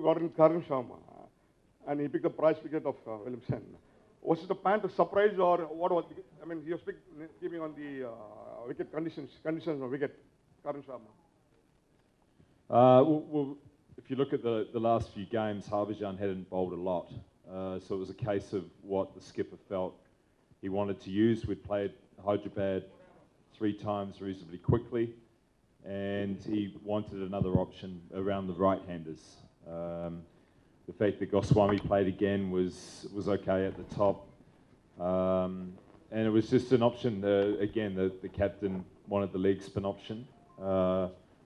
got in Karan Sharma, and he picked the prize wicket of Williamson. Was it a pan to surprise or what was? I mean, he was keeping on the wicket conditions of wicket, Karan Sharma. Well, if you look at the last few games, Harbhajan hadn't bowled a lot, so it was a case of what the skipper felt he wanted to use. We'd played Hyderabad 3 times reasonably quickly, and he wanted another option around the right-handers. The fact that Goswami played again was okay at the top, and it was just an option. Again, the captain wanted the leg spin option.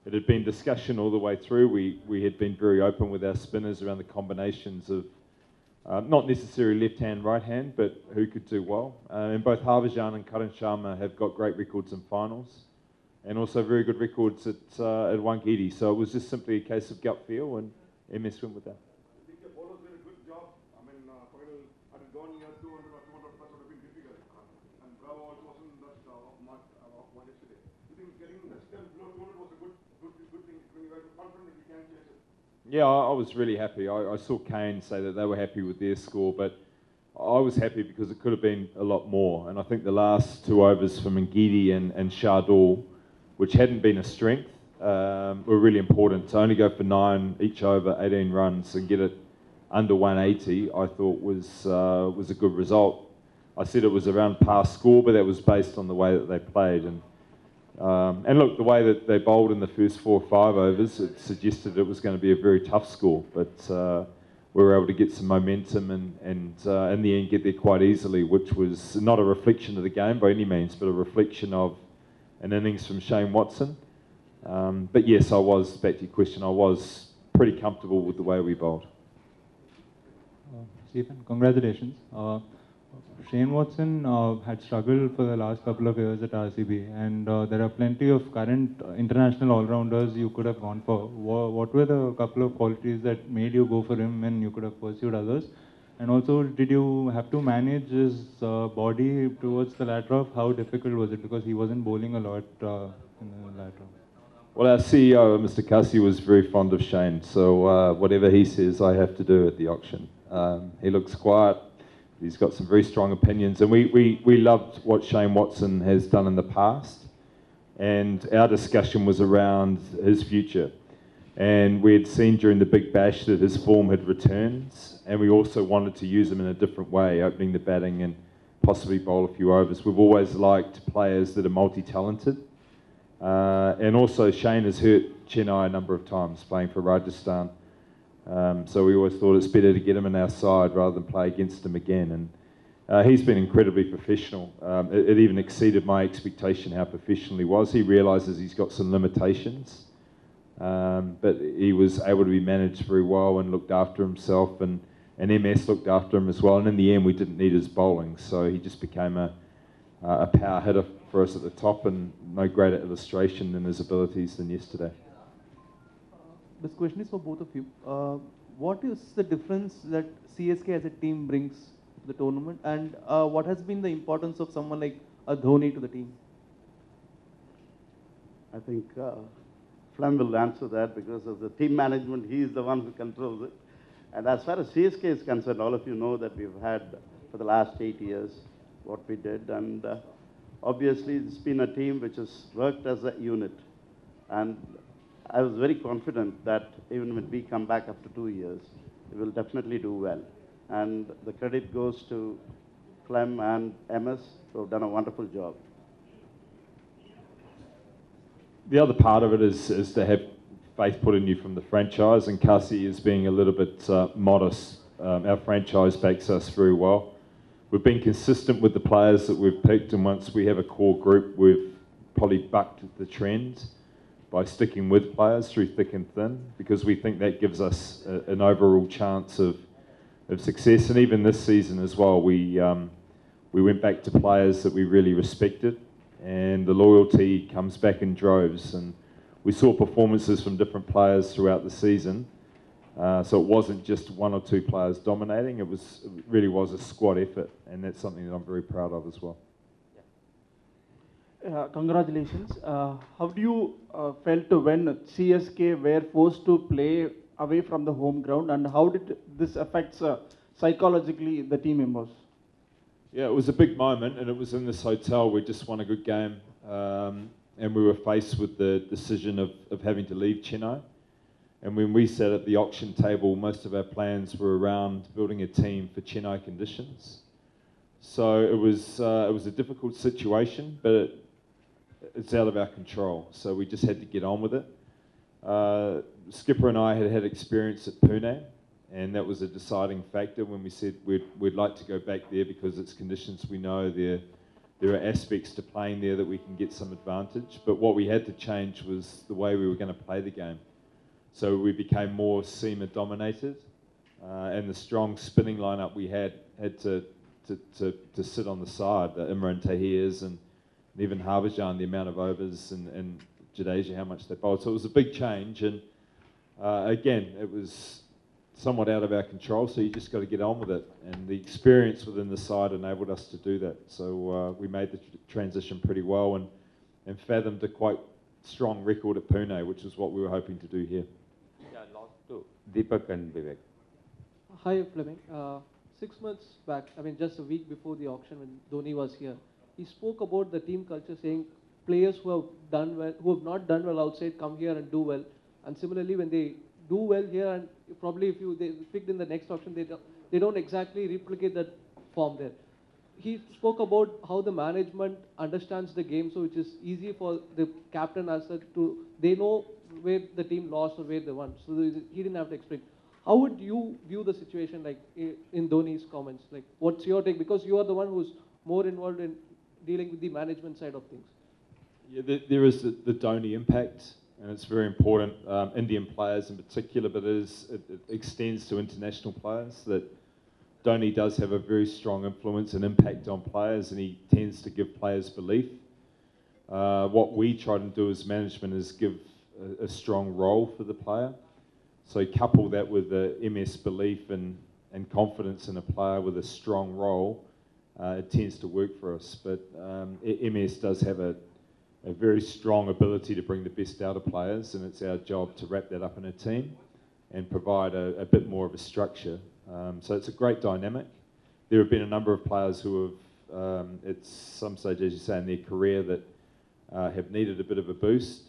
It had been discussion all the way through. We had been very open with our spinners around the combinations of not necessarily left-hand, right-hand, but who could do well. And both Harbhajan and Karan Sharma have got great records in finals, and also very good records at Wankhede. So it was just simply a case of gut feel, and MS went with that. I think the bowlers did a good job. I mean, had it gone near 200 or 200 plus would have been difficult. And Bravo also wasn't that much of what yesterday. You think getting less than below 200 was a good thing when you were confident that you can chase it? Yeah, I was really happy. I saw Kane say that they were happy with their score, but I was happy because it could have been a lot more. And I think the last 2 overs from Ngidi and Shardul, which hadn't been a strength, were really important. To only go for 9 each over, 18 runs, and get it under 180, I thought was a good result. I said it was around par score, but that was based on the way that they played. And look, the way that they bowled in the first 4 or 5 overs, it suggested it was going to be a very tough score. But we were able to get some momentum and in the end get there quite easily, which was not a reflection of the game by any means, but a reflection of an innings from Shane Watson. But yes, I was, back to your question, I was pretty comfortable with the way we bowled. Stephen, congratulations. Shane Watson had struggled for the last couple of years at RCB, and there are plenty of current international all-rounders you could have gone for. What were the couple of qualities that made you go for him when you could have pursued others? And also, did you have to manage his body towards the latter off? How difficult was it? Because he wasn't bowling a lot in the latter off. Well, our CEO, Mr. Kasi, was very fond of Shane, so whatever he says, I have to do at the auction. He looks quiet. He's got some very strong opinions, and we loved what Shane Watson has done in the past, and our discussion was around his future. And we had seen during the Big Bash that his form had returned, and we also wanted to use him in a different way, opening the batting and possibly bowl a few overs. We've always liked players that are multi-talented, and also Shane has hurt Chennai a number of times playing for Rajasthan. So we always thought it's better to get him in our side rather than play against him again. And he's been incredibly professional. It even exceeded my expectation how professional he was. He realises he's got some limitations, but he was able to be managed very well and looked after himself, and MS looked after him as well. And in the end, we didn't need his bowling, so he just became a power hitter for us at the top, and no greater illustration than his abilities than yesterday. This question is for both of you. What is the difference that CSK as a team brings to the tournament, and what has been the importance of someone like a Dhoni to the team? I think Fleming will answer that because of the team management. He is the one who controls it. And as far as CSK is concerned, all of you know that we've had for the last 8 years what we did, and obviously it's been a team which has worked as a unit. And I was very confident that even when we come back after 2 years, we will definitely do well. And the credit goes to Flem and MS, who have done a wonderful job. The other part of it is to have faith put in you from the franchise, and Kasi is being a little bit modest. Our franchise backs us very well. We've been consistent with the players that we've picked, and once we have a core group, we've probably bucked the trend by sticking with players through thick and thin, because we think that gives us an overall chance of success. And even this season as well, we went back to players that we really respected, and the loyalty comes back in droves. And we saw performances from different players throughout the season, so it wasn't just 1 or 2 players dominating. It really was a squad effort, and that's something that I'm very proud of as well. Congratulations. How do you felt when CSK were forced to play away from the home ground, and how did this affect psychologically the team members? Yeah, it was a big moment, and it was in this hotel. We just won a good game, and we were faced with the decision of having to leave Chennai. And when we sat at the auction table, most of our plans were around building a team for Chennai conditions. So it was a difficult situation, but it's out of our control. So we just had to get on with it. Skipper and I had experience at Pune, and that was a deciding factor when we said we'd like to go back there because it's conditions we know there are aspects to playing there that we can get some advantage. But what we had to change was the way we were going to play the game. So we became more seamer dominated, and the strong spinning lineup we had to sit on the side. Imran Tahir's and even Harbhajan, the amount of overs, and Jadeja, how much they bowled. So it was a big change, and again, it was somewhat out of our control, so you just got to get on with it. And the experience within the side enabled us to do that. So we made the transition pretty well and fathomed a quite strong record at Pune, which is what we were hoping to do here. Yeah, lost to Deepak and Vivek. Hi, Fleming. 6 months back, I mean, just a week before the auction when Dhoni was here, he spoke about the team culture, saying players who have done well, who have not done well outside, come here and do well. And similarly, when they do well here, and probably if they picked in the next auction, they don't exactly replicate that form there. He spoke about how the management understands the game, so which is easy for the captain as such to, they know where the team lost or where they won. So he didn't have to explain. How would you view the situation, like in Dhoni's comments? Like, what's your take? Because you are the one who's more involved in dealing with the management side of things. Yeah, there is the Dhoni impact, and it's very important. Indian players in particular, but it extends to international players. That Dhoni does have a very strong influence and impact on players, and he tends to give players belief. What we try to do as management is give a strong role for the player. So couple that with the MS belief and confidence in a player with a strong role, it tends to work for us. But MS does have a very strong ability to bring the best out of players, and it's our job to wrap that up in a team and provide a bit more of a structure. So it's a great dynamic. There have been a number of players who have, at some stage, as you say, in their career that have needed a bit of a boost.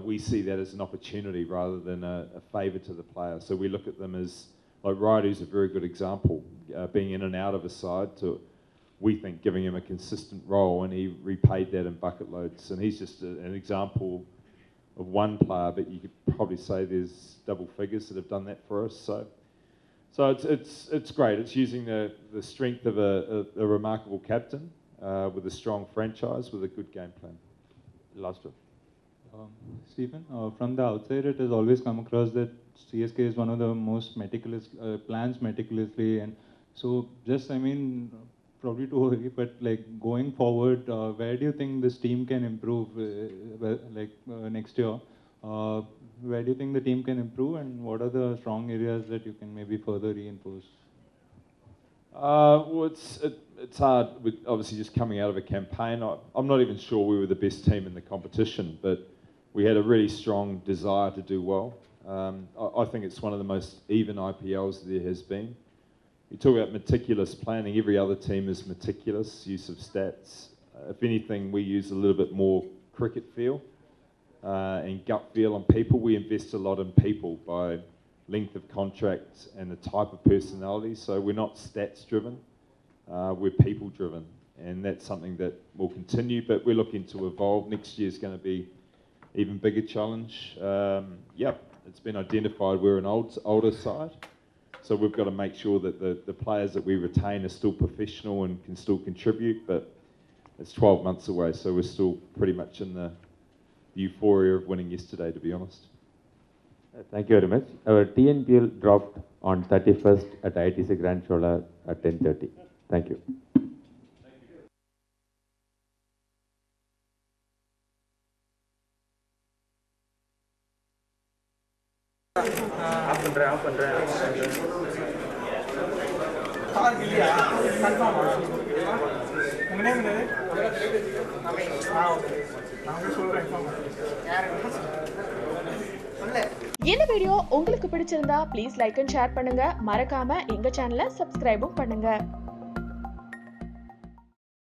We see that as an opportunity rather than a favour to the player. So we look at them as, like Raidu's a very good example, being in and out of a side to, we think, giving him a consistent role, and he repaid that in bucket loads. And he's just an example of one player, but you could probably say there's double figures that have done that for us. So it's great. It's using the strength of a remarkable captain with a strong franchise with a good game plan. Last one. Stephen, from the outside, it has always come across that CSK is one of the most meticulous, plans meticulously, and so just, I mean, probably too early, but like going forward, where do you think this team can improve, next year? Where do you think the team can improve, and what are the strong areas that you can maybe further reinforce? Well, it's hard with obviously just coming out of a campaign. I'm not even sure we were the best team in the competition, but we had a really strong desire to do well. I think it's one of the most even IPLs there has been. You talk about meticulous planning, every other team is meticulous, use of stats. If anything, we use a little bit more cricket feel and gut feel on people. We invest a lot in people by length of contract and the type of personality. So we're not stats driven, we're people driven. And that's something that will continue, but we're looking to evolve. Next year is going to be even bigger challenge. It's been identified we're an older side. So we've got to make sure that the players that we retain are still professional and can still contribute, but it's 12 months away, so we're still pretty much in the euphoria of winning yesterday, to be honest. Thank you very much. Our TNPL dropped on 31st at ITC Grand Chola at 10:30. Thank you. நான் சொல்றேன் இந்த video உங்களுக்கு பிடிச்சிருந்தா please like and share பண்ணுங்க. மறக்காம எங்க சேனலை சப்ஸ்கிரைபும் பண்ணுங்க.